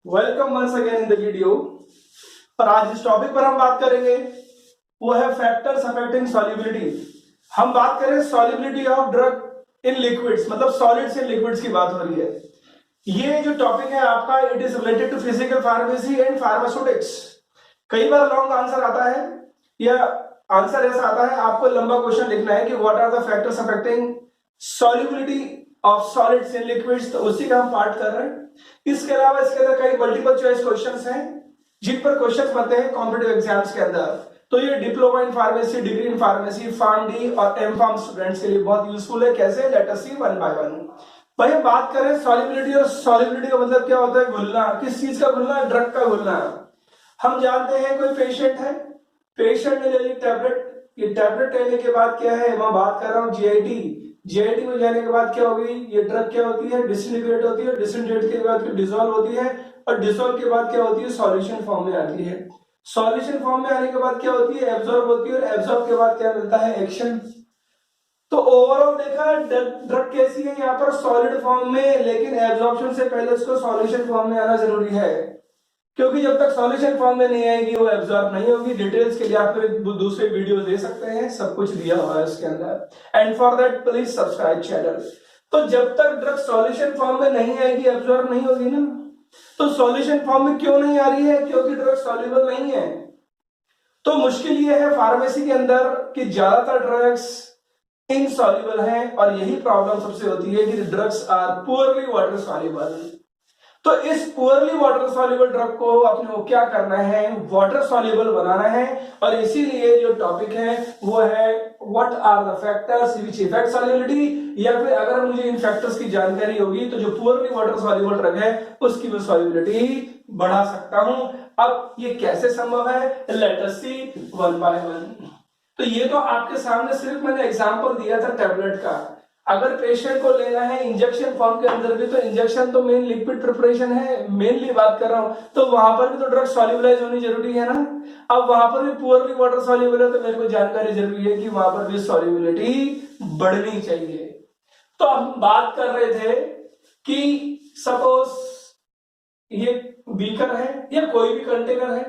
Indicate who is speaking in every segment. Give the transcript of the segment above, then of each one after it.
Speaker 1: Welcome once again in the video. और आज जिस टॉपिक पर हम बात करेंगे वो है फैक्टर्स अफेक्टिंग सॉल्युबिलिटी। हम बात करें solubility of drug in liquids, मतलब सॉलिड्स इन लिक्विड्स की बात हो रही है। ये जो टॉपिक है आपका, it is related to physical pharmacy and pharmaceutics. कई बार लॉन्ग आंसर आता है या आंसर ऐसा आता है, आपको लंबा क्वेश्चन लिखना है कि what are the factors affecting solubility of solids in liquids, तो उसी का हम पार्ट कर रहे हैं। इसके अलावा इसके अंदर कई मल्टीपल चॉइस क्वेश्चंस हैं जिन पर क्वेश्चंस बनते हैं कॉम्पिटिटिव एग्जाम्स के अंदर। तो ये diploma in pharmacy, degree in pharmacy, Pharm D और एम फार्म स्टूडेंट्स के लिए बहुत यूजफुल है। कैसे? Let us see one by one. भाई हम बात करें सॉल्युबिलिटी, और सॉल्युबिलिटी का मतलब क्या होता है? घुलना। किस चीज का घुलना? ड्रग का घुलना। हम जानते हैं कोई पेशेंट है, पेशेंट ने ले ली टैबलेट, ये टैबलेट लेने के बाद क्या है, मैं बात कर रहा हूँ जीआईटी। जीआईटी में जाने के बाद क्या होगी, ये ड्रग क्या होती है? डिसइंटीग्रेट होती है। डिसइंटीग्रेट के बाद डिसॉल्व होती है, और डिसॉल्व के बाद क्या होती है? सॉल्यूशन फॉर्म में आती है। सॉल्यूशन फॉर्म में आने के बाद क्या होती है? एब्जॉर्ब होती है, और एब्जॉर्ब के बाद क्या मिलता है? एक्शन। तो ओवरऑल देखा ड्रग कैसी है यहाँ पर? सॉलिड फॉर्म में, लेकिन एब्जॉर्प्शन से पहले उसको सॉल्यूशन फॉर्म में आना जरूरी है, क्योंकि जब तक सॉल्यूशन फॉर्म में नहीं आएगी वो एब्जॉर्ब नहीं होगी। डिटेल्स के लिए आप दूसरे वीडियो दे सकते हैं, सब कुछ दिया हुआ है उसके अंदर। And for that please subscribe channel. तो जब तक ड्रग सॉल्यूशन फॉर्म में नहीं आएगी, एब्जॉर्ब नहीं होगी ना। तो सॉल्यूशन फॉर्म में क्यों नहीं आ रही है? क्योंकि ड्रग सॉल्युबल नहीं है। तो मुश्किल ये है फार्मेसी के अंदर कि ज्यादातर ड्रग्स इनसॉल्युबल हैं, और यही प्रॉब्लम सबसे होती है कि drugs are poorly water soluble. तो इस पुअरली वाटर सॉल्युबल ड्रग को अपने को क्या करना है? वाटर सॉल्युबल बनाना है। और इसीलिए जो टॉपिक है वो है what are the factors which effect solubility, या फिर अगर मुझे इन फैक्टर्स की जानकारी होगी तो जो पुअरली वाटर सॉल्युबल ड्रग है उसकी मैं सॉल्युबिलिटी बढ़ा सकता हूं। अब ये कैसे संभव है? Let us see one by one. तो ये तो आपके सामने सिर्फ मैंने एग्जांपल दिया था टैबलेट का। अगर पेशेंट को लेना है इंजेक्शन फॉर्म के अंदर भी, तो इंजेक्शन तो मेन लिक्विड प्रिपरेशन है, मेनली बात कर रहा हूं, तो वहां पर भी तो ड्रग सॉल्युबलाइज होनी जरूरी है ना। अब वहां पर भी पुअरली वाटर सॉल्युबल है, तो मेरे को जानकारी जरूरी है कि वहां पर भी सॉल्युबिलिटी बढ़नी चाहिए। तो अब बात कर रहे थे कि सपोज ये बीकर है या कोई भी कंटेनर है,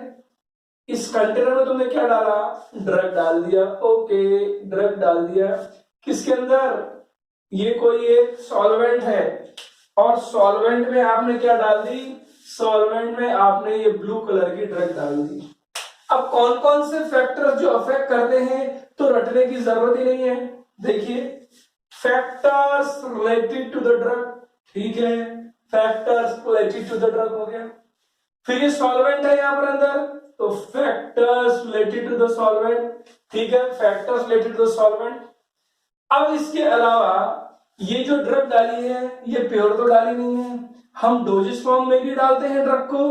Speaker 1: इस कंटेनर में तुमने क्या डाला? ड्रग डाल दिया। ओके, ड्रग डाल दिया। किसके अंदर? ये कोई एक सॉल्वेंट है, और सॉल्वेंट में आपने क्या डाल दी? सॉल्वेंट में आपने ये ब्लू कलर की ड्रग डाल दी। अब कौन कौन से फैक्टर्स जो अफेक्ट करते हैं तो रटने की जरूरत ही नहीं है। देखिए, factors related to the drug, ठीक है, factors related to the drug हो गया। फिर ये सॉल्वेंट है यहां पर अंदर, तो factors related to the solvent, ठीक है, factors related to the solvent. अब इसके अलावा ये जो ड्रग डाली है ये प्योर तो डाली नहीं है, हम डोजेस फॉर्म में भी डालते हैं ड्रग को।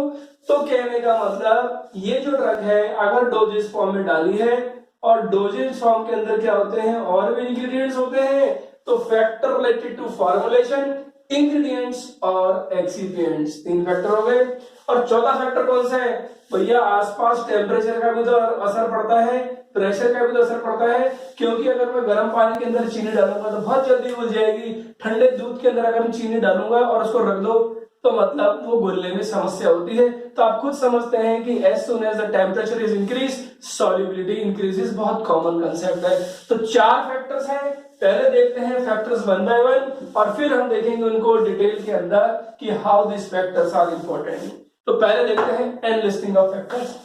Speaker 1: तो कहने का मतलब ये जो ड्रग है अगर डोजेस फॉर्म में डाली है, और डोजेस फॉर्म के अंदर क्या होते हैं? और भी इंग्रेडिएंट्स होते हैं। तो factor related to formulation, ingredients और एक्सिपिएंट्स, तीन फैक्टर हो गए। और चौथा फैक्टर कौन सा है भैया? आसपास टेम्परेचर का भी तो असर पड़ता है, प्रेशर का भी तो असर पड़ता है, क्योंकि अगर मैं गर्म पानी के अंदर चीनी डालूंगा तो बहुत जल्दी घुल जाएगी। ठंडे दूध के अंदर अगर मैं चीनी डालूंगा और उसको रख दो तो मतलब वो घुलने में समस्या होती है। तो आप खुद समझते हैं कि as soon as the temperature is increase, solubility increases, बहुत कॉमन कंसेप्ट है। तो चार फैक्टर्स हैं, पहले देखते हैं फैक्टर्स वन बाय वन, और फिर हम देखेंगे उनको डिटेल के अंदर कि how this factors are important. तो पहले देखते हैं an listing of factors.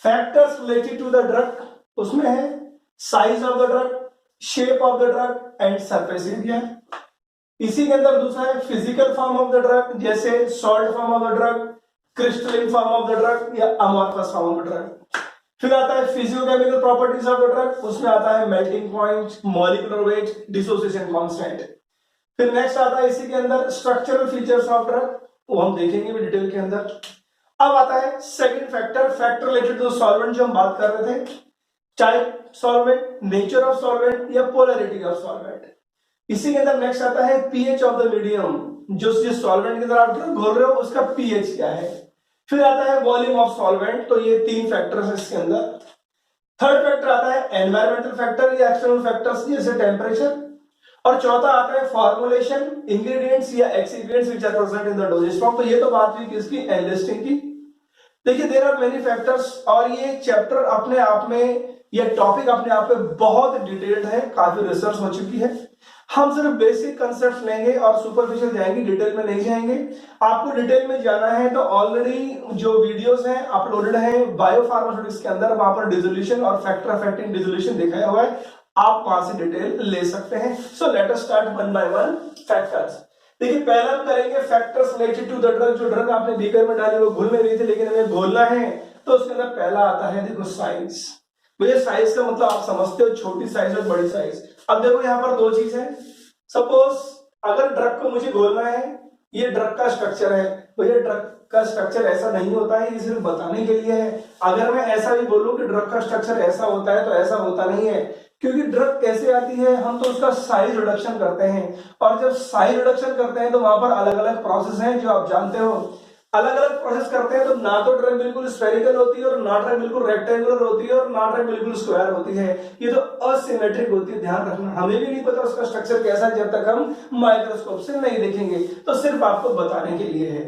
Speaker 1: Factors related to the drug, उसमें है size of the drug, shape of the drug and surface area. इसी के अंदर दूसरा है physical form of the drug, जैसे salt form of the drug, crystalline form of the drug या amorphous form of the drug. फिर आता है physiochemical properties of the drug, उसमें आता है melting point, molecular weight, dissociation constant. फिर next आता है इसी के अंदर स्ट्रक्चरल फीचर्स ऑफ ड्रग, वो हम देखेंगे भी डिटेल के अंदर। अब आता है second factor, factor related to solvent, जो हम बात कर रहे थे, type solvent, nature of solvent या पोलैरिटी ऑफ सॉल्वेंट। इसी के अंदर नेक्स्ट आता है पीएच ऑफ द मीडियम, जो जिस सॉल्वेंट के अंदर आप ड्रग घोल रहे हो उसका पीएच क्या है। फिर आता है वॉल्यूम ऑफ सॉल्वेंट, तो ये तीन फैक्टर्स है इसके अंदर। थर्ड फैक्टर आता है एनवायरमेंटल फैक्टर या एक्सटर्नल फैक्टर्स, जैसे टेम्परेचर। और चौथा आता है फॉर्मुलेशन, इंग्रेडिएंट्स या excipients which are present in the dosage form. तो ये तो बात हुई किसकी, एनलिस्टिंग की। देखिए देयर आर मेनी फैक्टर्स, और ये चैप्टर अपने आप में, ये टॉपिक अपने आप में बहुत डिटेल्ड है, काफी रिसर्च हो चुकी है। हम सिर्फ बेसिक कंसेप्ट लेंगे और सुपरफिशियल जाएंगे, डिटेल में नहीं जाएंगे। आपको डिटेल में जाना है तो ऑलरेडी जो वीडियोस हैं अपलोडेड हैं बायोफार्मास्यूटिक्स के अंदर, वहां पर डिसोल्यूशन और फैक्टर अफेक्टिंग डिसोल्यूशन दिखाया हुआ है, आप वहां से डिटेल ले सकते हैं। So let us start one by one factors. देखिए पहला हम करेंगे factors related to the drug. जो ड्रग आपने बीकर में डाली वो घुल में रही थी, लेकिन हमें घोलना है, तो उसके अंदर पहला आता है देखो साइज। भैया साइज का मतलब आप समझते हो, छोटी साइज और बड़ी साइज। अब देखो यहाँ पर दो चीज है। सपोज अगर ड्रग को मुझे घोलना है, ये ड्रग का स्ट्रक्चर है, भैया ड्रग का स्ट्रक्चर ऐसा नहीं होता है, ये सिर्फ बताने के लिए है। अगर मैं ऐसा भी बोलूं कि ड्रग का स्ट्रक्चर ऐसा होता है, तो ऐसा होता नहीं है, क्योंकि ड्रग कैसे आती है, हम तो उसका साइज रिडक्शन करते हैं, और जब साइज रिडक्शन करते हैं तो वहां पर अलग अलग प्रोसेस हैं जो आप जानते हो। अलग अलग प्रोसेस करते हैं तो ना तो ड्रग बिल्कुल स्फेरिकल होती है, और ना ड्रग बिल्कुल रेक्टेंगुलर होती है, और ना ड्रग बिल्कुल स्क्वायर होती है। ये तो असिमेट्रिक होती है, ध्यान रखना। हमें भी नहीं पता उसका स्ट्रक्चर कैसा है जब तक हम माइक्रोस्कोप से नहीं देखेंगे, तो सिर्फ आपको बताने के लिए है।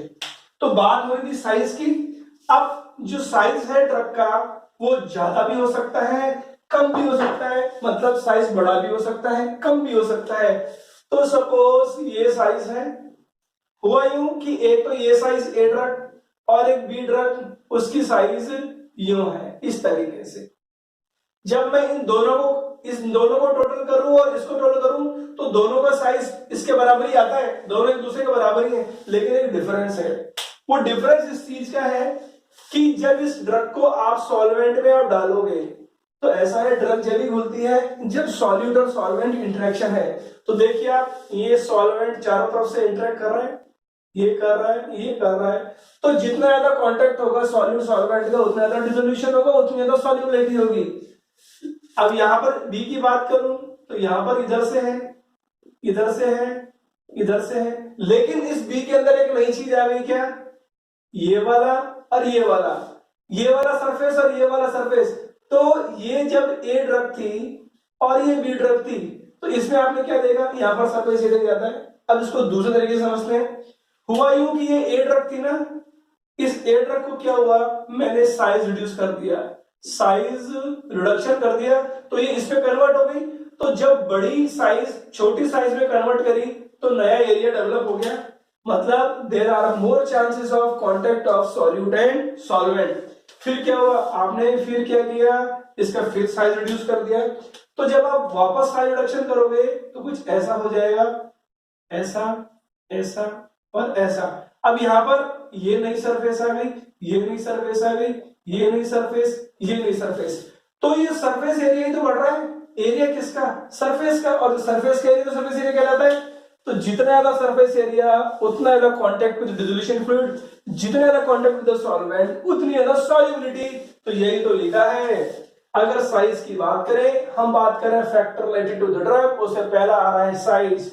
Speaker 1: तो बात हो रही थी साइज की। अब जो साइज है ड्रग का, वो ज्यादा भी हो सकता है, कम भी हो सकता है, मतलब साइज बड़ा भी हो सकता है, कम भी हो सकता है। तो सपोज ये साइज है, हुआ यूं कि एक तो ये साइज ए ड्रग और एक बी ड्रग, उसकी साइज यूं है, इस तरीके से। जब मैं इन दोनों को टोटल करूं और इसको टोटल करूं, तो दोनों का साइज इसके बराबर ही आता है, दोनों एक दूसरे के बराबर ही है, लेकिन एक डिफरेंस है। वो डिफरेंस इस चीज का है कि जब इस ड्रग को आप सॉल्वेंट में आप डालोगे, तो ऐसा है ड्रग जब भी घुलती है जब सॉल्यूट और सॉल्वेंट इंटरेक्शन है। तो देखिए आप, ये सॉल्वेंट चारों तरफ से इंटरेक्ट कर रहा है, ये कर रहा है, ये कर रहा है, तो जितना ज्यादा कांटेक्ट होगा सॉल्यूट सॉल्वेंट का, उतना ज्यादा डिसोल्यूशन होगा, उतनी ज्यादा सॉल्युबिलिटी होगी। अब यहां पर बी की बात करूं तो यहां पर इधर से है, इधर से है, इधर से है, लेकिन इस बी के अंदर एक नई चीज आ गई, क्या, ये वाला और ये वाला सरफेस और ये वाला सरफेस। तो ये जब ए ड्रग थी और ये बी ड्रग थी, तो इसमें आपने क्या देखा, यहां पर सरफेस ये जाता है। अब इसको दूसरे तरीके से समझते हैं। हुआ यूं कि ये ए ड्रग थी ना, इस ए ड्रग को क्या हुआ, मैंने साइज रिड्यूस कर दिया, साइज रिडक्शन कर दिया, तो ये इस पे कन्वर्ट हो गई। तो जब बड़ी साइज छोटी साइज में कन्वर्ट करी, तो नया एरिया डेवलप हो गया, मतलब there are more chances of contact of solute and solvent. फिर क्या हुआ, आपने फिर क्या किया, इसका फिर साइज रिड्यूस कर दिया। तो जब आप वापस साइज रिडक्शन करोगे तो कुछ ऐसा हो जाएगा, ऐसा, ऐसा और ऐसा। अब यहां पर ये नई सरफेस आ गई, ये नई सरफेस आ गई, ये नई सरफेस, ये नई सरफेस। तो ये सरफेस एरिया ही तो बढ़ रहा है, एरिया किसका, सरफेस का, और सरफेस का एरिया तो सरफेस एरिया कहलाता है। तो जितना ज्यादा सरफेस एरिया उतना ज्यादा कांटेक्ट विद डिसोल्यूशन फ्लूइड, जितना ज्यादा कांटेक्ट विद द सॉल्वेंट उतनी ज्यादा सॉल्युबिलिटी। तो यही तो लिखा है। अगर साइज की बात करें, हम बात करें factor related to the drug, उससे पहला आ रहा है size.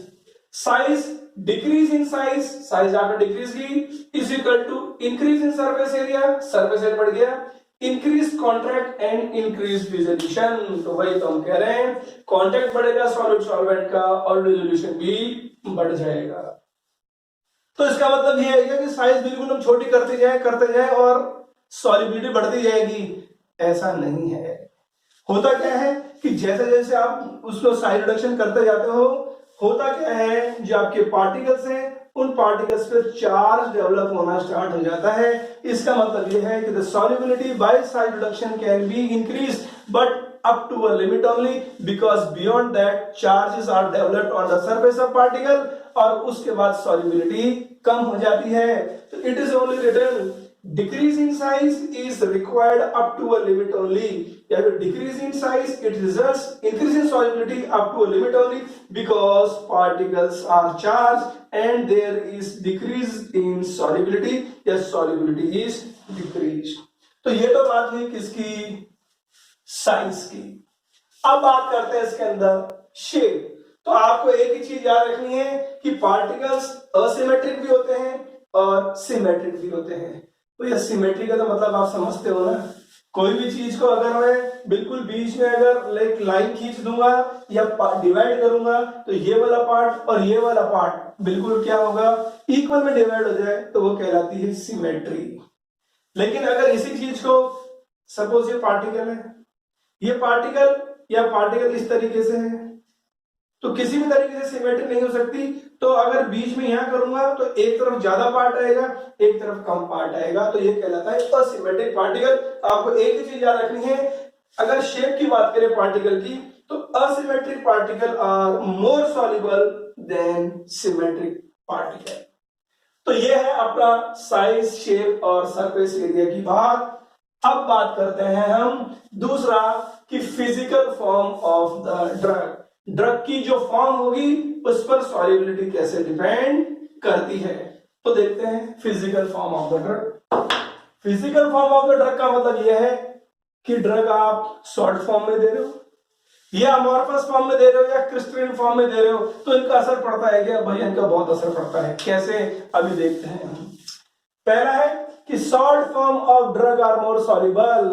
Speaker 1: Size decrease in size, size आपने डिक्रीज की, is equal to increase in surface area, surface area बढ़ गया, increase contract and increase dissolution. तो वही तो हम कह रहे हैं, कॉन्ट्रैक्ट बढ़ेगा सॉलिड सॉल्वेंट का और डिसोल्यूशन भी बढ़ जाएगा। तो इसका मतलब ये है कि साइज बिल्कुल हम छोटी करते जाए और सॉल्युबिलिटी बढ़ती जाएगी, ऐसा नहीं है। होता क्या है कि जैसे जैसे आप उसको साइज रिडक्शन करते जाते हो, होता क्या है, जो आपके पार्टिकल्स हैं उन पार्टिकल्स पे चार्ज डेवलप होना स्टार्ट हो जाता है। इसका मतलब यह है कि the solubility bye size reduction can be increase but up to a limit only, because beyond that charges are developed on the surface of particle, और उसके बाद solubility कम हो जाती है। तो it is only written decrease in size is required up to a limit only, या फिर decrease in size it results increase in solubility up to a limit only because particles are charged and there is decrease in solubility, या solubility is decreased। तो ये तो बात हुई किसकी, size की। अब बात करते हैं इसके अंदर शेप। तो आपको एक ही चीज याद रखनी है कि पार्टिकल्स असिमेट्रिक भी होते हैं और सिमेट्रिक भी होते हैं। तो ये सिमेट्रिक का तो मतलब आप समझते हो ना, कोई भी चीज को अगर मैं बिल्कुल बीच में अगर एक लाइन खींच दूंगा या डिवाइड करूंगा तो ये वाला पार्ट और ये वाला पार्ट बिल्कुल क्या होगा, इक्वल में डिवाइड हो जाए तो वो कहलाती है सिमेट्री। लेकिन अगर इसी चीज को सपोज ये पार्टिकल है, ये पार्टिकल या पार्टिकल इस तरीके से है तो किसी भी तरीके से सिमेट्री नहीं हो सकती। तो अगर बीच में यहां करूंगा तो एक तरफ ज्यादा पार्ट आएगा, एक तरफ कम पार्ट आएगा, तो ये कहलाता है असिमेट्रिक पार्टिकल। आपको एक ही चीज याद रखनी है, अगर शेप की बात करें पार्टिकल की तो asymmetric particle are more soluble than symmetric particle. तो ये है अपना साइज, शेप और सरफेस एरिया की बात। अब बात करते हैं हम दूसरा कि physical form of the drug. Drug की जो फॉर्म होगी उस पर सॉल्युबिलिटी कैसे डिपेंड करती है। तो देखते हैं physical form of the drug. Physical form of the drug का मतलब यह है कि ड्रग आप सॉल्ट फॉर्म में दे रहे हो या अमॉर्फस फॉर्म में दे रहे हो या क्रिस्टलाइन फॉर्म में दे रहे हो, तो इनका असर पड़ता है क्या? भाई इनका बहुत असर पड़ता है। कैसे, अभी देखते हैं हम। पहला है कि salt form of drug are more soluble.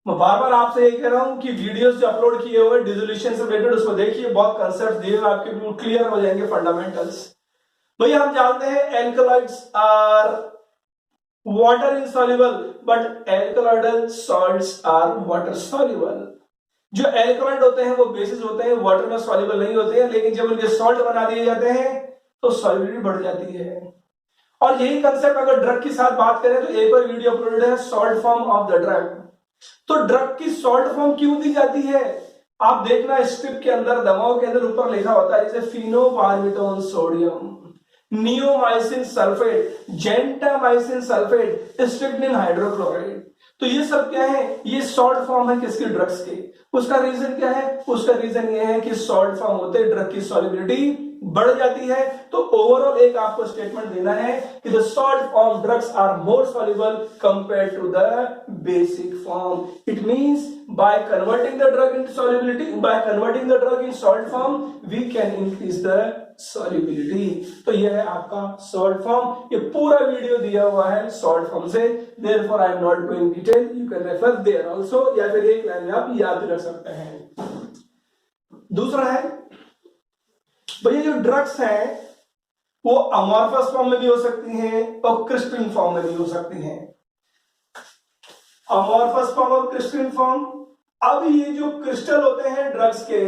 Speaker 1: मैं बार बार आपसे ये कह रहा हूं कि वीडियोस जो अपलोड किए हुए डिसोल्यूशन से रिलेटेड उसको देखिए, बहुत कंसेप्ट दिए हुए आपके बिल्कुल क्लियर हो जाएंगे फंडामेंटल्स। भैया हम जानते हैं alkaloids are water insoluble but alkaloidal salts are water soluble. जो एल्कलॉइड होते हैं वो बेसिस होते हैं, वाटर में सॉल्युबल नहीं होते हैं, लेकिन जब उनके सॉल्ट बना दिए जाते हैं तो सॉल्युबिलिटी बढ़ जाती है। और यही कंसेप्ट अगर ड्रग की साथ बात करें तो एक और वीडियो अपलोडेड है salt form of the drug. तो ड्रग की सॉल्ट फॉर्म क्यों दी जाती है? आप देखना स्ट्रिप के अंदर, दवाओं के अंदर ऊपर लिखा होता है जैसे phenobarbitone sodium, neomycin sulphate, gentamicin sulphate, strychnine hydrochloride. तो ये सब क्या है? ये सॉल्ट फॉर्म है किसके? ड्रग्स के। उसका रीजन क्या है? उसका रीजन ये है कि सॉल्ट फॉर्म होते ड्रग की सॉल्युबिलिटी बढ़ जाती है। तो ओवरऑल एक आपको स्टेटमेंट देना है कि the salt form drugs are more soluble compared to the basic form. It means by converting the drug into solubility, by converting the drug in salt form, we can increase the solubility। तो यह है आपका salt form। ये पूरा video दिया हुआ है salt form से, therefore I am not going detail, you can refer there also, या फिर एक लाइन में आप याद रख सकते हैं। दूसरा है भैया जो ड्रग्स हैं वो अमॉर्फस फॉर्म में भी हो सकती हैं और क्रिस्टलाइन फॉर्म में भी हो सकती हैं। अमॉर्फस फॉर्म और क्रिस्टलाइन फॉर्म। अब ये जो क्रिस्टल होते हैं ड्रग्स के,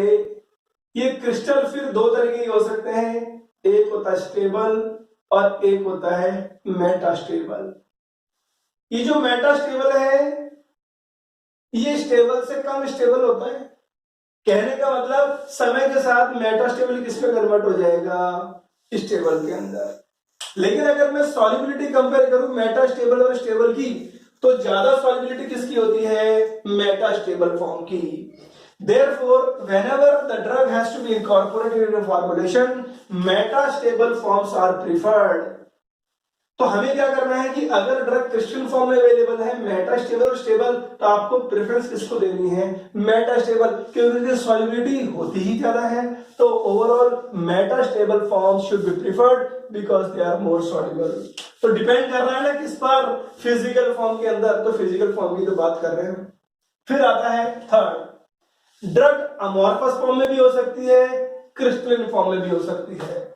Speaker 1: ये क्रिस्टल फिर दो तरह के हो सकते हैं, एक होता है स्टेबल और एक होता है मेटास्टेबल। ये जो मेटास्टेबल है ये स्टेबल से कम स्टेबल होता है। कहने का मतलब समय के साथ मेटास्टेबल किस पे कन्वर्ट हो जाएगा? स्टेबल के अंदर। लेकिन अगर मैं सॉल्युबिलिटी कंपेयर करूं मेटास्टेबल और स्टेबल की, तो ज्यादा सॉल्युबिलिटी किसकी होती है? मेटास्टेबल फॉर्म की। Therefore, whenever the drug has to be incorporated in a formulation, metastable forms are preferred। तो हमें क्या करना है कि अगर ड्रग क्रिस्टलाइन फॉर्म में अवेलेबल है, मेटास्टेबल और स्टेबल, तो आपको प्रेफरेंस किसको देनी है? मेटास्टेबल, क्योंकि सॉल्युबिलिटी होती ही ज्यादा है। तो overall metastable form should be preferred because they are more soluble. तो डिपेंड कर रहा है ना किस पर? फिजिकल फॉर्म के अंदर। तो फिजिकल फॉर्म की तो बात कर रहे हैं। फिर आता है थर्ड, ड्रग अमॉर्फस फॉर्म में भी हो सकती है, क्रिस्टलाइन फॉर्म में भी हो सकती है।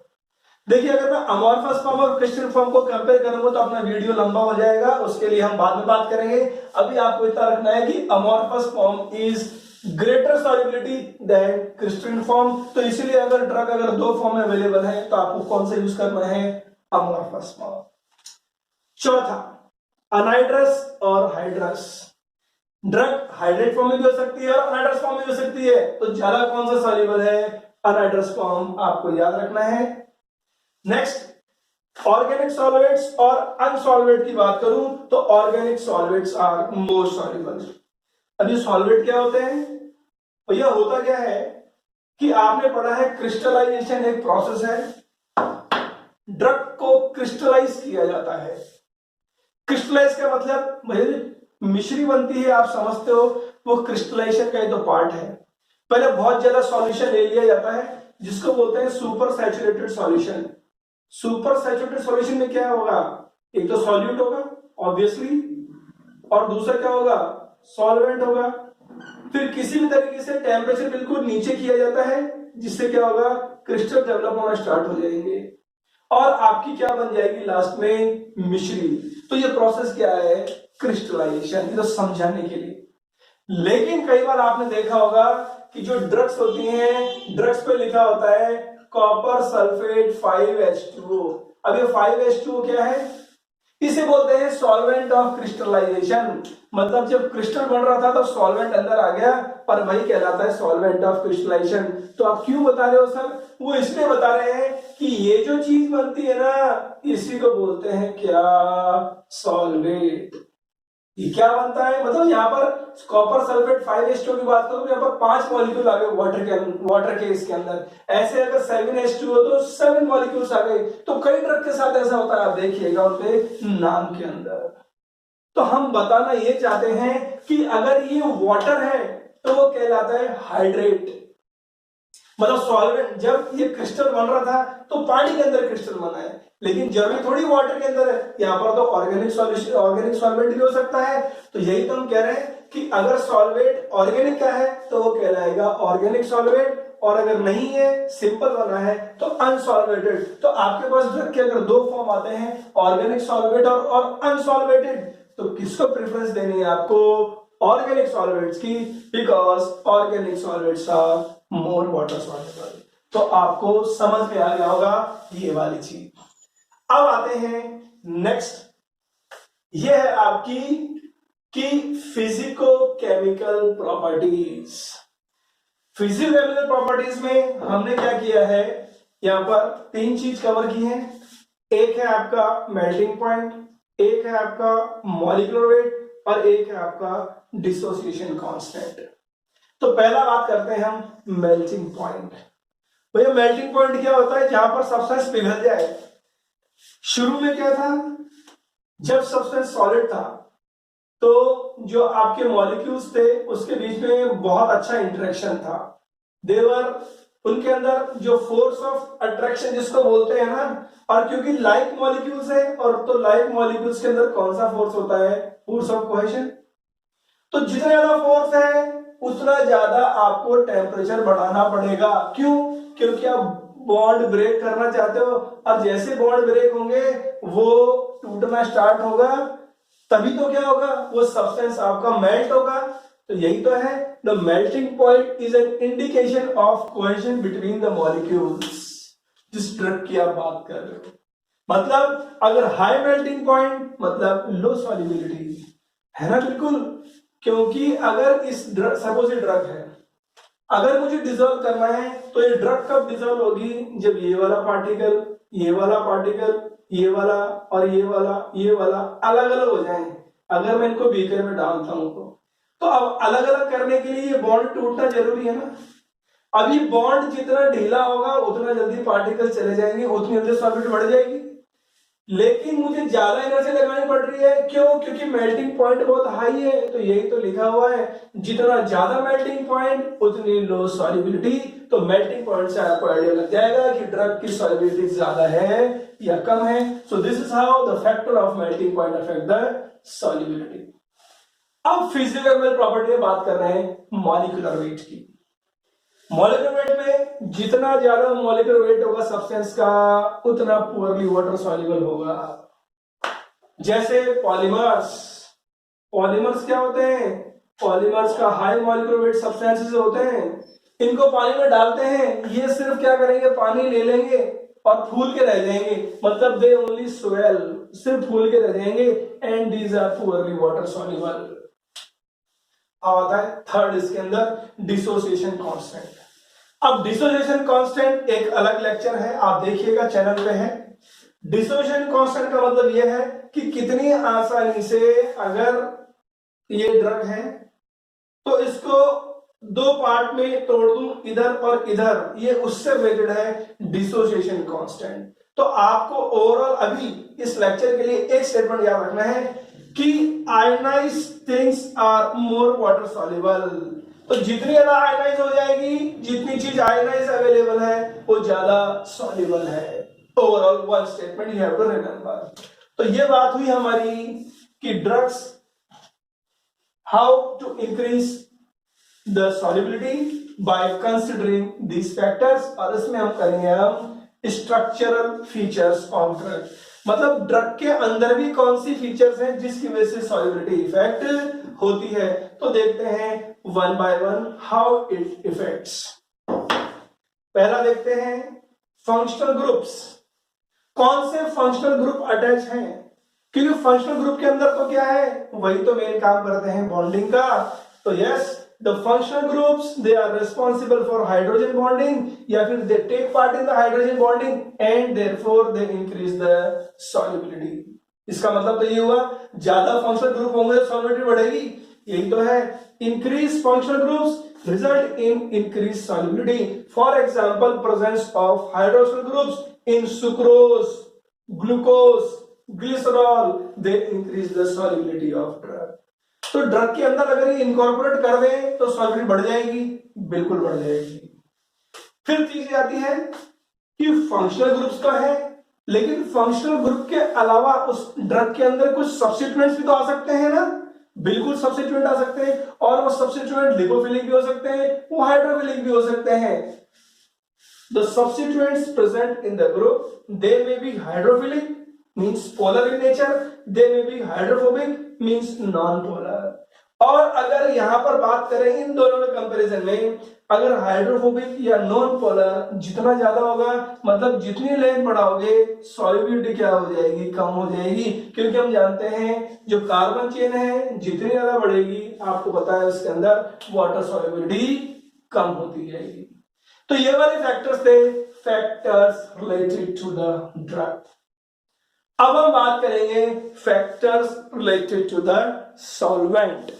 Speaker 1: देखिए अगर मैं अमॉर्फस फॉर्म और क्रिस्टलाइन फॉर्म को कंपेयर करूंगा तो अपना वीडियो लंबा हो जाएगा, उसके लिए हम बाद में बात करेंगे। अभी आपको इतना रखना है कि amorphous form is greater solubility than crystalline form. तो इसलिए अगर ड्रग अगर दो फॉर्म में अवेलेबल है तो आपको कौन सा यूज करना है? Amorphous form. चौथा, अनाइड्रस और हाइड्रस। ड्रग हाइड्रेट फॉर्म में भी हो सकती है और अनाइड्रस फॉर्म में भी हो सकती है। तो ज्यादा कौन सा सॉल्युबल है? अनाइड्रस फॉर्म, आपको याद रखना है। नेक्स्ट, ऑर्गेनिक सॉल्वेंट्स और अनसॉल्वेंट की बात करूं तो organic solvents are more soluble. अब ये सॉल्वेंट क्या होते हैं? तो यह होता क्या है कि आपने पढ़ा है क्रिस्टलाइजेशन एक प्रोसेस है, ड्रग को क्रिस्टलाइज किया जाता है। क्रिस्टलाइज का मतलब भाई मिश्री बनती है, आप समझते हो, वो क्रिस्टलाइजेशन का तो पार्ट है। पहले बहुत ज्यादा सॉल्यूशन ले लिया जाता है जिसको बोलते हैं super saturated solution. Super saturated solution में क्या होगा? एक तो सॉल्यूट होगा ऑब्वियसली, और दूसरा क्या होगा, सॉल्वेंट होगा। फिर किसी भी तरीके से टेम्परेचर बिल्कुल नीचे किया जाता है, जिससे क्या होगा, क्रिस्टल डेवलप होना स्टार्ट हो जाएंगे और आपकी क्या बन जाएगी लास्ट में, मिश्री। तो ये प्रोसेस क्या है, क्रिस्टलाइजेशन, तो समझाने के लिए। लेकिन कई बार आपने देखा होगा कि जो ड्रग्स होती हैं, ड्रग्स पे लिखा होता है कॉपर सल्फेट 5H2O। अब ये 5H2O क्या है, इसे बोलते हैं सॉल्वेंट ऑफ क्रिस्टलाइजेशन। मतलब जब क्रिस्टल बन रहा था तो सॉल्वेंट अंदर आ गया, पर वही कहलाता है सॉल्वेंट ऑफ क्रिस्टलाइजेशन। तो आप क्यों बता रहे हो सर, वो इसलिए बता रहे हैं कि ये जो चीज बनती है ना, इसी को बोलते हैं क्या, सॉल्वेट। ये क्या बनता है, मतलब यहाँ पर कॉपर सल्फेट 5H2O की बात करूं, यहाँ पर 5 मॉलिक्यूल आ गए वाटर के इसके अंदर। ऐसे अगर 7H2O तो 7 मॉलिक्यूल्स आ गए। तो कई ड्रग के साथ ऐसा होता है, आप देखिएगा उनके नाम के अंदर। तो हम बताना ये चाहते हैं कि अगर ये वाटर है तो वो कहलाता है हाइड्रेट, मतलब सॉल्वेंट। जब ये क्रिस्टल बन रहा था तो पानी के अंदर क्रिस्टल बना है, लेकिन जरूरी थोड़ी वाटर के अंदर है, यहाँ पर तो ऑर्गेनिक सॉल्यूशन, ऑर्गेनिक सॉल्वेंट भी हो सकता है। तो यही तो हम कह रहे हैं कि अगर सॉल्वेंट ऑर्गेनिक का है तो वो कहलाएगा ऑर्गेनिक सॉल्वेंट, और अगर नहीं है, सिंपल बना है, तो अनसॉल्वेटेड। तो आपके पास ड्रग के अगर दो फॉर्म आते हैं, ऑर्गेनिक सॉल्वेट और अनसॉल्वेटेड, तो किसको प्रेफरेंस देनी है आपको, ऑर्गेनिक सॉल्वेंट्स की, because organic solvents are more water soluble. तो आपको समझ में आ गया होगा ये वाली चीज। अब आते हैं नेक्स्ट, ये है आपकी की physico chemical properties. Physico chemical properties में हमने क्या किया है, यहां पर 3 चीज कवर की है। एक है आपका मेल्टिंग पॉइंट, एक है आपका मॉलिक्यूलर वेट, और एक है आपका डिसोसिएशन कांस्टेंट। तो पहला बात करते हैं हम मेल्टिंग पॉइंट। भैया मेल्टिंग पॉइंट क्या होता है, जहां पर सब्सटेंस पिघल जाए। शुरू में क्या था, जब सब्सटेंस सॉलिड था तो जो आपके मॉलिक्यूल्स थे उसके बीच में बहुत अच्छा इंटरेक्शन था। देवर उनके अंदर जो फोर्स ऑफ अट्रैक्शन जिसको बोलते हैं ना, और क्योंकि लाइक मॉलिक्यूल्स है, और तो लाइक मॉलिक्यूल्स के अंदर कौन सा फोर्स होता है, फोर्स ऑफ कोहेशन। तो जितना ज्यादा फोर्स है उतना ज्यादा आपको टेम्परेचर बढ़ाना पड़ेगा। क्यों, क्योंकि आप बॉन्ड ब्रेक करना चाहते हो, और जैसे बॉन्ड ब्रेक होंगे वो टूटना स्टार्ट होगा, तभी तो क्या होगा, वो सब्सटेंस आपका मेल्ट होगा। तो यही तो है, the melting point is an indication of cohesion between the molecules. जिस ड्रग की आप बात कर रहे हो, मतलब अगर हाई मेल्टिंग पॉइंट मतलब लो सॉल्युबिलिटी है ना, बिल्कुल। क्योंकि अगर इस ड्रग, सपोज ये ड्रग है, अगर मुझे डिसॉल्व करना है तो ये ड्रग कब डिसॉल्व होगी, जब ये वाला पार्टिकल, ये वाला पार्टिकल, ये वाला और ये वाला अलग अलग हो जाए। अगर मैं इनको बीकर में डालता हूं तो अब अलग अलग करने के लिए ये बॉन्ड टूटना जरूरी है ना। अभी बॉन्ड जितना ढीला होगा उतना जल्दी पार्टिकल चले जाएंगे, उतनी जल्दी सॉल्वेंट बढ़ जाएगी। लेकिन मुझे ज्यादा एनर्जी लगानी पड़ रही है, क्यों, क्योंकि मेल्टिंग पॉइंट बहुत हाई है। तो यही तो लिखा हुआ है, जितना ज्यादा मेल्टिंग पॉइंट उतनी लो सॉल्युबिलिटी। तो मेल्टिंग पॉइंट से आपको आइडिया लग जाएगा कि ड्रग की सॉल्युबिलिटी ज्यादा है या कम है। So this is how the factor of melting point affect the solubility. अब फिजिकल प्रॉपर्टी में बात कर रहे हैं मॉलिक्यूलर वेट की। मॉलिक्यूलर वेट में जितना ज्यादा मॉलिक्यूलर वेट होगा सब्सटेंस का, उतना पुअरली वाटर सॉल्युबल होगा। जैसे पॉलीमर्स, पॉलीमर्स क्या होते हैं, पॉलीमर्स का हाई मॉलिक्यूलर वेट सब्सटेंसेस होते हैं। इनको पानी में डालते हैं, ये सिर्फ क्या करेंगे, पानी ले लेंगे और फूल के रह जाएंगे, मतलब दे ओनली स्वेल, सिर्फ फूल के रह जाएंगे, and these are poorly water soluble. आता है थर्ड इसके अंदर डिसोसिएशन कांस्टेंट। अब डिसोसिएशन कांस्टेंट एक अलग लेक्चर है, आप देखिएगा चैनल पे है। डिसोसिएशन कांस्टेंट का मतलब यह है कि कितनी आसानी से अगर ये ड्रग है तो इसको 2 पार्ट में तोड़ दूं, इधर और इधर, ये उससे रिलेटेड है डिसोसिएशन कांस्टेंट। तो आपको ओवरऑल अभी इस लेक्चर के लिए एक स्टेटमेंट याद रखना है कि ionize things are more water soluble. तो जितनी ज्यादा आयनाइज हो जाएगी, जितनी चीज आयनाइज अवेलेबल है वो ज्यादा सॉल्युबल है। Overall one statement you have to remember. तो ये बात हुई हमारी कि drugs how to increase the solubility by considering these factors, और इसमें हम करेंगे हम स्ट्रक्चरल फीचर्स ऑफ ड्रग, मतलब ड्रग के अंदर भी कौन सी फीचर्स हैं जिसकी वजह से सॉल्युबिलिटी इफेक्ट होती है। तो देखते हैं one by one how it effects. पहला देखते हैं फंक्शनल ग्रुप्स, कौन से फंक्शनल ग्रुप अटैच हैं, क्योंकि फंक्शनल ग्रुप के अंदर तो क्या है, वही तो मेन काम करते हैं बॉन्डिंग का। तो yes, the functional groups they are responsible for hydrogen bonding, या फिर they take part in the hydrogen bonding and therefore they increase the solubility. इसका मतलब तो ये हुआ, ज्यादा फंक्शनल ग्रुप होंगे तो सॉल्युबिलिटी बढ़ेगी, यही तो है। Increase functional groups result in increase solubility, for example presence of hydroxyl groups in sucrose, glucose, glycerol, they increase the solubility of drug। तो ड्रग के अंदर अगर ये इनकॉर्पोरेट कर दें तो सॉल्युबिलिटी बढ़ जाएगी, बिल्कुल बढ़ जाएगी। फिर चीज आती है कि फंक्शनल ग्रुप्स का है, लेकिन फंक्शनल ग्रुप के अलावा उस ड्रग के अंदर कुछ सब्स्टिट्यूएंट्स भी तो आ सकते हैं ना, बिल्कुल सब्स्टिट्यूएंट आ सकते हैं, और वो सब्स्टिट्यूएंट लिपोफिलिक भी हो सकते हैं, वो हाइड्रोफिलिक भी हो सकते हैं। The substituents present in the group, they may be hydrophilic, means polar in nature, they may be hydrophobic, means non-polar। और अगर यहां पर बात करें इन दोनों में कंपैरिजन में, अगर हाइड्रोफोबिक या नॉन पोलर जितना ज्यादा होगा, मतलब जितनी लेंथ बढ़ाओगे सॉल्युबिलिटी क्या हो जाएगी, कम हो जाएगी, क्योंकि हम जानते हैं जो कार्बन चेन है जितनी ज्यादा बढ़ेगी, आपको पता है उसके अंदर वाटर सॉल्युबिलिटी कम होती जाएगी। तो ये वाले फैक्टर्स थे factors related to the drug. अब हम बात करेंगे factors related to the solvent.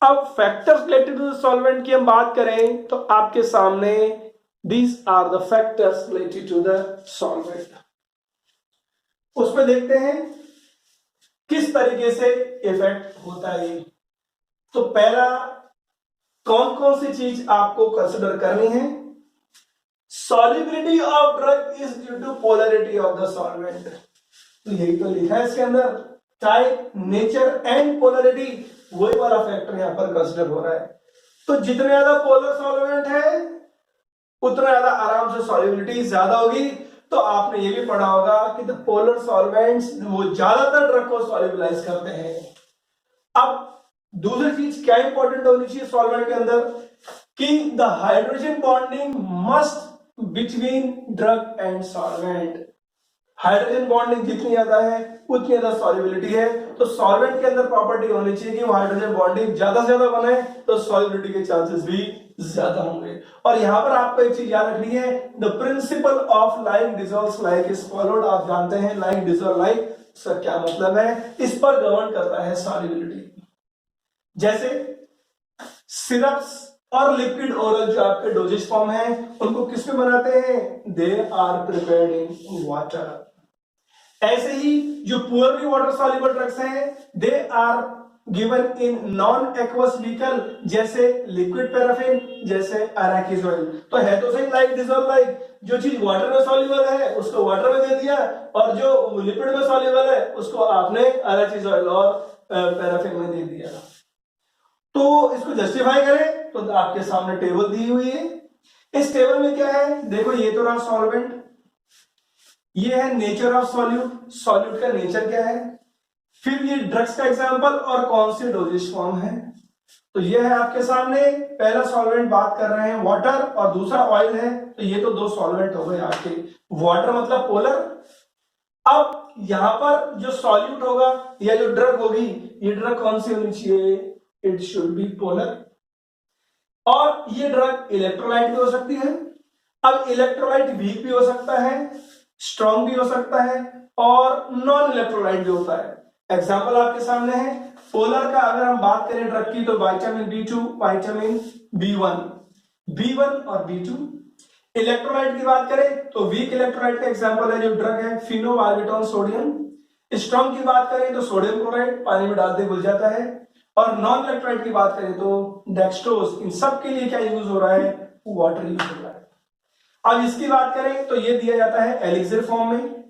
Speaker 1: अब factors related to the solvent की हम बात करें तो आपके सामने these are the factors related to the solvent. उसमें देखते हैं किस तरीके से इफेक्ट होता है। तो पहला कौन कौन सी चीज आपको कंसिडर करनी है, solubility of drug is due to polarity of the solvent. तो यही तो लिखा है इसके अंदर, टाइप, नेचर एंड पोलैरिटी, वही वाला फैक्टर यहां पर कंसिडर हो रहा है। तो जितने ज्यादा पोलर सॉल्वेंट है उतना ज्यादा आराम से सॉल्युबिलिटी ज्यादा होगी। तो आपने ये भी पढ़ा होगा कि द पोलर सॉल्वेंट्स वो ज्यादातर ड्रग को सॉल्युबलाइज करते हैं। अब दूसरी चीज क्या इंपॉर्टेंट होनी चाहिए सॉल्वेंट के अंदर, कि the hydrogen bonding must between drug and solvent. Hydrogen bonding जितनी ज्यादा है उतनी ज्यादा सॉल्युबिलिटी है। तो सॉल्वेंट के अंदर प्रॉपर्टी होनी चाहिए कि वो हाइड्रोजन बॉन्डिंग ज्यादा से ज्यादा बने, तो सॉल्युबिलिटी के चांसेस भी ज्यादा होंगे। और यहां पर आपको एक चीज याद रखनी है, the principle of like dissolves like is followed. आप जानते हैं लाइक डिसॉल्व लाइक, इसका क्या मतलब है, इस पर गवर्न करता है सॉल्युबिलिटी। जैसे सिरप्स और लिक्विड ओरल जो आपके डोजेज फॉर्म है उनको किस में बनाते हैं, they are prepared in water. ऐसे ही जो पुअरली वाटर सॉल्युबल ड्रग्स हैं they are given in non aqueous vehicle, जैसे लिक्विड पैराफिन, जैसे अराकिसोल। तो है तो सही लाइक डिसॉल्व लाइक, जो चीज वाटर में सॉल्युबल है उसको वाटर में दे दिया, और जो लिक्विड में सॉल्युबल है उसको आपने अराकिसोल और पैराफिन में दे दिया। तो इसको जस्टिफाई करें तो आपके सामने टेबल दी हुई है। इस टेबल में क्या है, देखो ये तो रहा सॉल्वेंट, ये है नेचर ऑफ सॉल्यूट, सॉल्यूट का नेचर क्या है, फिर ये ड्रग्स का एग्जांपल और कौन से डोजेज फॉर्म है। तो ये है आपके सामने, पहला सॉल्वेंट बात कर रहे हैं वाटर और दूसरा ऑयल है। तो ये तो दो सॉल्वेंट हो गए आपके, वाटर मतलब पोलर। अब यहां पर जो सॉल्यूट होगा या जो ड्रग होगी, ये ड्रग कौन सी होनी चाहिए, इट शुड बी पोलर। और ये ड्रग इलेक्ट्रोलाइट भी हो सकती है। अब इलेक्ट्रोलाइट वीक भी हो सकता है, स्ट्रॉन्ग भी हो सकता है, और नॉन इलेक्ट्रोलाइट भी होता है। एग्जाम्पल आपके सामने है पोलर का। अगर हम बात करें ड्रग की तो विटामिन B2, विटामिन B1 और B2। इलेक्ट्रोलाइट की बात करें तो वीक इलेक्ट्रोलाइट का एग्जाम्पल है जो ड्रग है फिनोबार्बिटॉल सोडियम। स्ट्रॉन्ग की बात करें तो सोडियम क्लोराइड, पानी में डालते घुल जाता है। और नॉन इलेक्ट्रोलाइट की बात करें तो डेक्सट्रोज। इन सब के लिए क्या यूज हो रहा है, वाटर यूज हो रहा है। अब इसकी बात करें तो ये दिया जाता है एलिक्सिर फॉर्म में,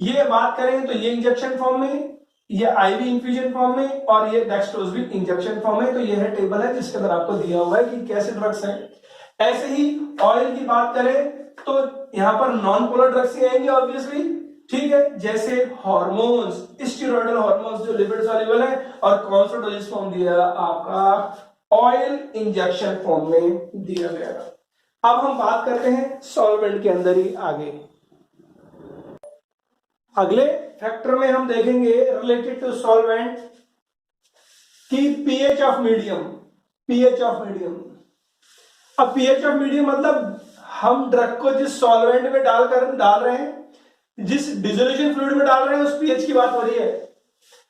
Speaker 1: ये बात करें तो ये इंजेक्शन फॉर्म में, ये आईवी इन्फ्यूजन फॉर्म में और ये डेक्स्ट्रोजविन इंजेक्शन फॉर्म में। तो ये है टेबल है जिसके अंदर आपको दिया हुआ है कि कैसे ड्रग्स हैं। ऐसे ही ऑयल की बात करें तो यहां पर नॉन पोलर ड्रग्स ही आएंगे ऑब्वियसली, ठीक है, जैसे हार्मोन्स, स्टेरॉइडल हार्मोन्स जो लिपिड सॉल्युबल है, और कौन सा डोजेज फॉर्म दिया आपका ऑयल इंजेक्शन फॉर्म में दिया गया। अब हम बात करते हैं सॉल्वेंट के अंदर ही आगे। अगले फैक्टर में हम देखेंगे रिलेटेड टू सॉल्वेंट की pH of medium. PH of medium, अब पीएच ऑफ मीडियम मतलब हम ड्रग को जिस सॉल्वेंट में डाल रहे हैं, जिस डिसोल्यूशन फ्लूइड में डाल रहे हैं, उस पीएच की बात हो रही है।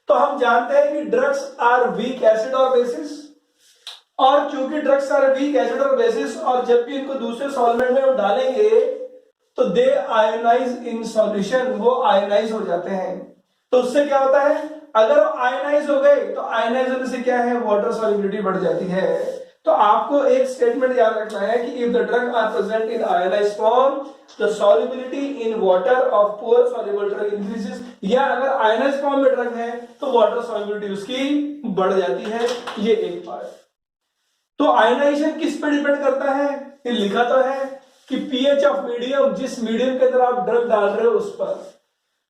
Speaker 1: तो हम जानते हैं कि ड्रग्स आर वीक एसिड और बेसिस, और चूंकि ड्रग्स आर वीक एसिड और बेसिस, और जब भी इनको दूसरे सॉल्वेंट में हम डालेंगे तो दे आयोनाइज इन सॉल्यूशन, वो आयोनाइज हो जाते हैं। तो उससे क्या होता है, अगर आयोनाइज हो गए तो आयोनाइज होने से क्या है, वाटर सॉल्युबिलिटी बढ़ जाती है। तो आपको एक स्टेटमेंट याद रखना है कि if the drug are present in ionised form the solubility in water of poor soluble drug increases, या अगर आयोनाइज्ड फॉर्म में ड्रग है तो वाटर सॉल्युबिलिटी उसकी बढ़ जाती है। ये एक पार्ट। तो आयोनाइजेशन किस पे डिपेंड करता है, ये लिखा तो है कि पीएच ऑफ मीडियम, जिस मीडियम के अंदर आप ड्रग डाल रहे हो उस पर।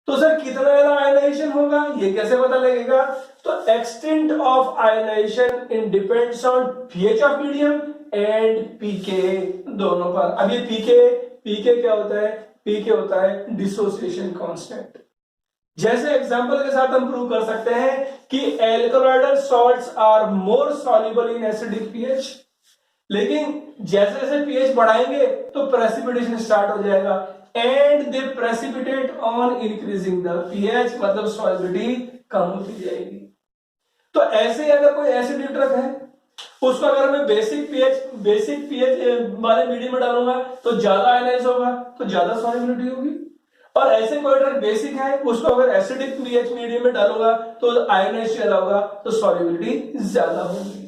Speaker 1: तो सर कितना ज्यादा आयोनाइजेशन होगा, ये कैसे पता लगेगा, तो extent of ionization in depends on pH of medium and pK, दोनों पर। अब ये पीके क्या होता है, पीके होता है डिसोसिएशन कांस्टेंट। जैसे एग्जांपल के साथ हम प्रूव कर सकते हैं कि alkaloidal salts are more soluble in acidic pH, लेकिन जैसे जैसे पीएच बढ़ाएंगे तो प्रेसिपिटेशन स्टार्ट हो जाएगा, and they precipitate on increasing the pH, मतलब सॉल्युबिलिटी कम होती जाएगी। तो ऐसे अगर कोई एसिडिक ड्रग है, उसको अगर मैं बेसिक पीएच वाले मीडियम में डालूंगा तो ज्यादा आयनाइज होगा, तो ज्यादा सॉल्युबिलिटी होगी। और ऐसे कोई ड्रग बेसिक है, उसको अगर एसिडिक पीएच मीडियम में डालूंगा तो आयनाइज ज्यादा होगा, तो सॉल्युबिलिटी ज्यादा होगी।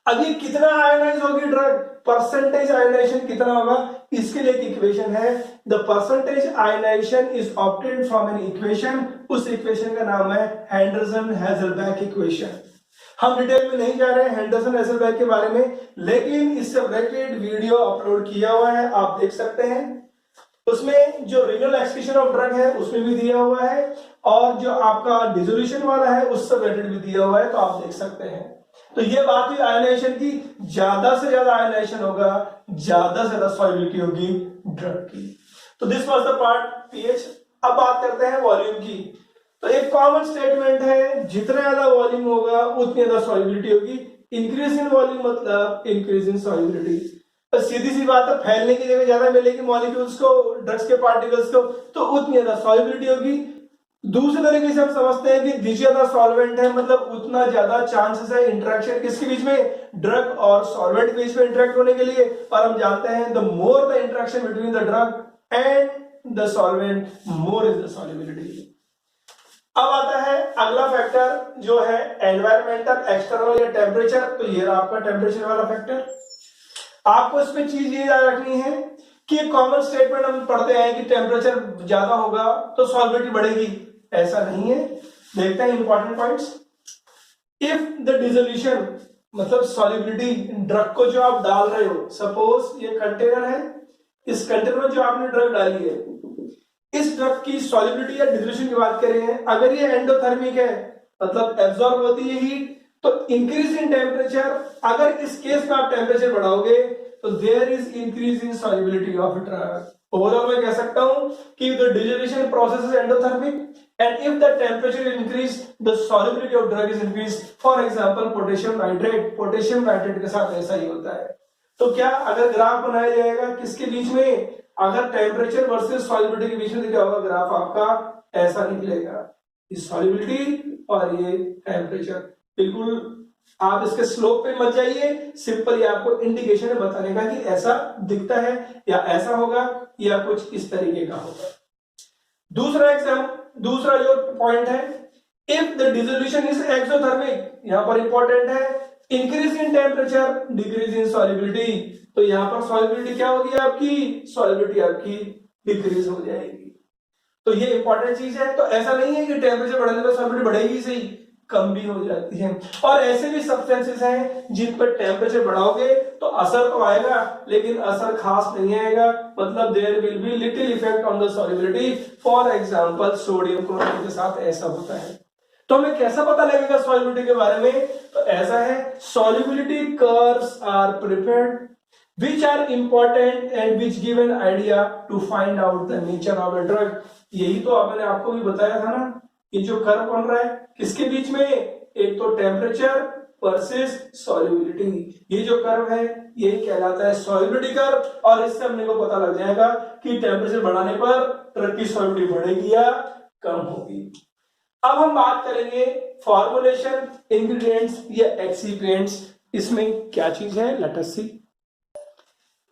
Speaker 1: अभी कितना आयनाइज होगी ड्रग, परसेंटेज आयनाइजेशन कितना होगा, इसके लिए एक इक्वेशन है, the percentage ionisation is obtained from an equation. उस इक्वेशन का नाम है हेंडरसन-हेज़लबैक इक्वेशन। हम डिटेल में नहीं जा रहे हैं हेंडरसन-हेज़लबैक के बारे में, लेकिन इससे रिलेटेड वीडियो अपलोड किया हुआ है, आप देख सकते हैं। उसमें जो रिनल एक्सक्रीशन ऑफ ड्रग है उसमें भी दिया हुआ है, और जो आपका डिसोल्यूशन वाला है उससे रिलेटेड भी दिया हुआ है, तो आप देख सकते हैं। तो ये बात हुई आयनाइजेशन की, ज्यादा से ज्यादा आयनाइजेशन होगा, ज्यादा से ज्यादा सॉल्युबिलिटी होगी ड्रग की। तो this was the part pH. अब बात करते हैं वॉल्यूम की। तो एक कॉमन स्टेटमेंट है, जितना ज्यादा वॉल्यूम होगा उतनी ज्यादा सॉल्युबिलिटी होगी। इंक्रीज इन वॉल्यूम मतलब इंक्रीज इन सॉल्युबिलिटी। तो सीधी सी बात है, फैलने की जगह ज्यादा मिलेगी मॉलिक्यूल्स को, ड्रग्स के पार्टिकल्स को, तो उतनी ज्यादा सॉल्युबिलिटी होगी। दूसरे तरीके से हम समझते हैं कि जितना ज्यादा सॉल्वेंट है मतलब उतना ज्यादा चांसेस है इंटरेक्शन किसके बीच में, ड्रग और सॉल्वेंट के बीच में इंटरेक्ट होने के लिए। और हम जानते हैं the more the interaction between the drug and the solvent, more is the solubility. अब आता है अगला फैक्टर जो है एनवायरमेंटल एक्सटर्नल या टेम्परेचर। तो ये रहा आपका टेम्परेचर वाला फैक्टर। आपको इसमें चीज ये याद रखनी है कि एक कॉमन स्टेटमेंट हम पढ़ते हैं कि टेम्परेचर ज्यादा होगा तो सॉल्युबिलिटी बढ़ेगी, ऐसा नहीं है। देखते हैं important points. If the dissolution मतलब सॉल्युबिलिटी, ड्रग को जो आप डाल रहे हो, सपोज ये कंटेनर है, इस कंटेनर में जो आपने ड्रग डाली है, इस ड्रग की सॉल्युबिलिटी या डिसोल्यूशन की बात करें, अगर ये एंडोथर्मिक है मतलब एब्जॉर्ब होती है हीट, तो इंक्रीज इन टेम्परेचर, अगर इस केस में आप टेम्परेचर बढ़ाओगे तो there is increase in solubility of drug. Overall मैं कह सकता हूं कि the dissolution process is endothermic and if the temperature is increased the solubility of drug is increased. For example potassium nitrate के साथ ऐसा ही होता है। तो क्या अगर ग्राफ बनाया जाएगा किसके बीच में, अगर टेम्परेचर वर्सेस सॉल्युबिलिटी के बीच में, तो क्या होगा, ग्राफ आपका ऐसा निकलेगा, ये सॉल्युबिलिटी और ये टेम्परेचर। बिल्कुल आप इसके स्लोप पे मत जाइए, सिंपली आपको इंडिकेशन है बताने का कि ऐसा दिखता है या ऐसा होगा या कुछ इस तरीके का होगा। दूसरा जो पॉइंट है, if the dissolution is exothermic, यहां पर इंपॉर्टेंट है, increase in temperature decrease in solubility, तो यहां पर सॉल्युबिलिटी क्या होगी आपकी, सॉल्युबिलिटी आपकी डिक्रीज हो जाएगी। तो ये इंपॉर्टेंट चीज है। तो ऐसा नहीं है कि टेम्परेचर बढ़ने पर सॉल्युबिलिटी बढ़ेगी सही, कम भी हो जाती है। और ऐसे भी सब्सटेंसेस हैं जिन पर टेम्परेचर बढ़ाओगे तो असर तो आएगा लेकिन असर खास नहीं आएगा, मतलब there will be little effect on the solubility. For example sodium chloride के साथ ऐसा होता है। तो हमें कैसा पता लगेगा सॉल्युबिलिटी के बारे में? तो ऐसा है, solubility curves are prepared which are important and which give an idea to find out the nature of a drug। यही तो मैंने आपको भी बताया था ना, ये जो कर्व बन रहा है किसके बीच में? एक तो टेम्परेचर वर्सेस सॉल्युबिलिटी, ये जो कर्व है ये कहलाता है सॉल्युबिलिटी कर्व। और इससे हमने को पता लग जाएगा कि टेम्परेचर बढ़ाने पर ड्रग की सॉल्युबिलिटी बढ़ेगी या कम होगी। अब हम बात करेंगे फॉर्मुलेशन, इंग्रेडिएंट्स या एक्सिपिएंट्स, इसमें क्या चीज है, लेट अस सी।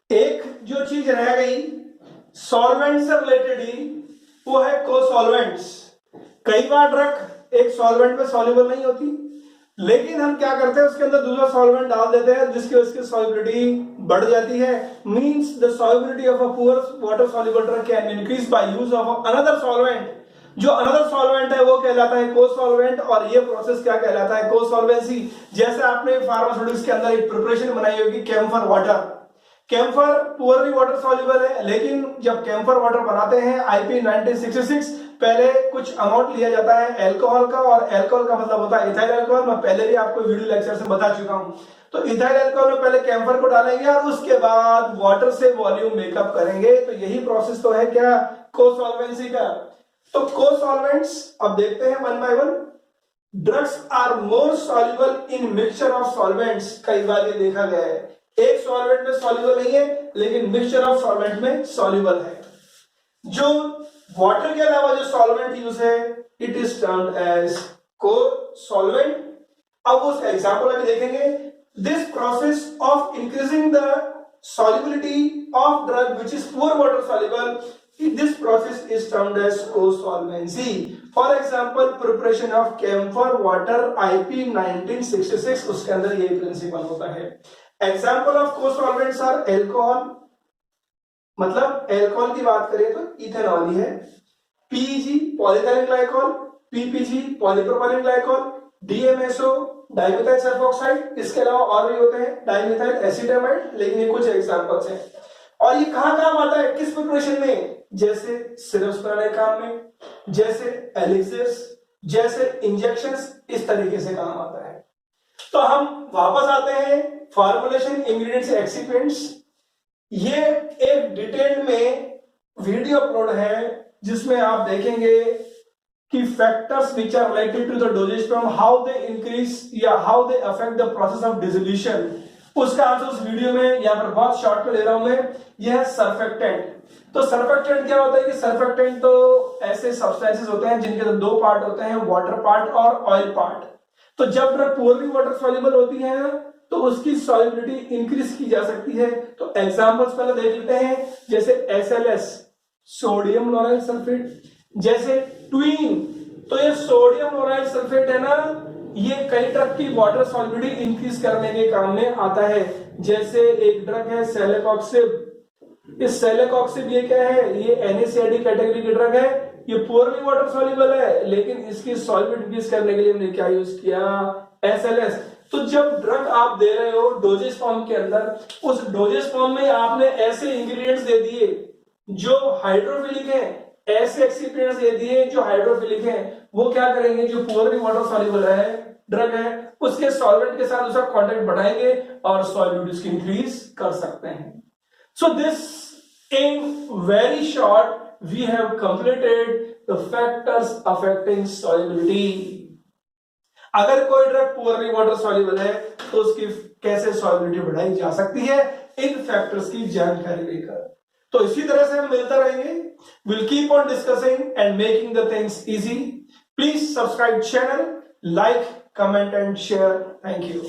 Speaker 1: एक जो चीज रह गई सॉल्वेंट से रिलेटेड ही, वो है को-सॉल्वेंट्स। कई बार ड्रग एक सॉल्वेंट में सॉल्युबल नहीं होती, लेकिन हम क्या करते हैं उसके अंदर दूसरा सॉल्वेंट डाल देते हैं जिसकी वजह से सॉल्युबिलिटी बढ़ जाती है। Means the solubility of a poor water soluble drug can increase by use of another solvent. जो अनदर सॉल्वेंट है वो कहलाता है को-सॉल्वेंट, और ये प्रोसेस क्या कहलाता है, को-सॉल्वेंसी। जैसे आपने फार्मास्यूटिक्स के अंदर एक प्रिपरेशन बनाई होगी camphor water. Camphor poorly water soluble है, लेकिन जब कैम्फर वाटर बनाते हैं आईपी 1966, पहले कुछ अमाउंट लिया जाता है अल्कोहल का, और अल्कोहल का मतलब होता है इथाइल अल्कोहल। मैं पहले भी आपको वीडियो लेक्चर से बता चुका हूं। तो इथाइल अल्कोहल में पहले कैम्फर को डालेंगे और उसके बाद वाटर से वॉल्यूम मेकअप करेंगे। तो यही प्रोसेस तो है क्या, को-सॉल्वेंसी का। तो को-सॉल्वेंट्स अब देखते हैं one by one. Drugs are more soluble in mixture of solvents. कई बार ये देखा गया है एक सॉल्वेंट में सॉल्युबल नहीं है लेकिन मिक्सचर ऑफ सॉल्वेंट में सॉल्युबल है। जो वाटर के अलावा जो सॉल्वेंट यूज है इट इज टर्म्ड एज को-सॉल्वेंट। अब उसका एग्जांपल अभी देखेंगे। This process of increasing the solubility of drug which is poor water soluble, this process is termed as co-solvency. For example, preparation of camphor water IP 1966, उसके अंदर यही principal होता है. Example of co-solvents are alcohol, मतलब alcohol की बात करें तो इथेनॉल ही है, PEG polyethylene glycol, PPG polypropylene glycol, DMSO dimethyl sulphoxide, इसके अलावा और भी होते हैं डाइमेथाइल एसिटामाइड, लेकिन ये कुछ एग्जांपल्स हैं. और ये कहां काम आता है, किस प्रिपरेशन में, जैसे सिरप्स बनाने काम में, जैसे एलिक्सिर्स, जैसे इंजेक्शंस, इस तरीके से काम आता है. तो हम वापस आते हैं फॉर्मुलेशन, इंग्रेडिएंट्स, एक्सिपिएंट्स. ये एक डिटेल में वीडियो अपलोड है जिसमें आप देखेंगे कि factors which are related to the dosages from how they increase या how they affect the process of dissolution. उसका आंसर उस वीडियो में यहां पर बहुत शॉर्ट में ले रहा हूं मैं. यह है सरफेक्टेंट. तो सरफेक्टेंट क्या होता है कि सरफेक्टेंट तो ऐसे सब्सटेंसेस होते हैं जिनके तो दो पार्ट होते हैं, वाटर पार्ट और ऑयल पार्ट. तो जब ड्रग पुअरली वाटर सॉल्युबल होती है तो उसकी सॉल्युबिलिटी इंक्रीज की जा सकती है. तो एग्जांपल्स पहले देख लेते हैं, जैसे SLS सोडियम लोराइल सल्फेट, जैसे ट्वीन. तो ये सोडियम लोराइल सल्फेट है ना, ये कई ड्रग की वाटर सॉल्युबिलिटी इंक्रीज करने के काम में आता है. जैसे एक ड्रग है सेलेकॉक्सिब. इस सेलेकॉक्सिब ये क्या है, ये NaCl कैटेगरी की ड्रग है. ये पुअरली वाटर सॉल्युबल है लेकिन इसकी सॉल्युबिलिटी इंक्रीज करने के लिए हमने क्या यूज किया, SLS. तो जब ड्रग आप दे रहे हो डोजेज फॉर्म के अंदर, उस डोजेज फॉर्म में आपने ऐसे इंग्रेडिएंट्स दे दिए जो हाइड्रोफिलिक है, ऐसे एक्सिपिएंट्स दे दिए जो हाइड्रोफिलिक है. वो क्या करेंगे, जो पुअरली वाटर सॉल्युबल है ड्रग है उसके सॉल्वेंट के साथ उसका कांटेक्ट बढ़ाएंगे और सॉल्युबिलिटी इंक्रीज कर सकते हैं. So this in very short we have completed the factors affecting solubility. अगर कोई ड्रग पुअरली वाटर सॉल्युबल है तो उसकी कैसे सॉल्युबिलिटी बढ़ाई जा सकती है, इन फैक्टर्स की जानकारी लेकर. तो इसी तरह से हम मिलते रहेंगे. We'll keep on discussing and making the things easy. Please subscribe channel, like, comment and share. Thank you.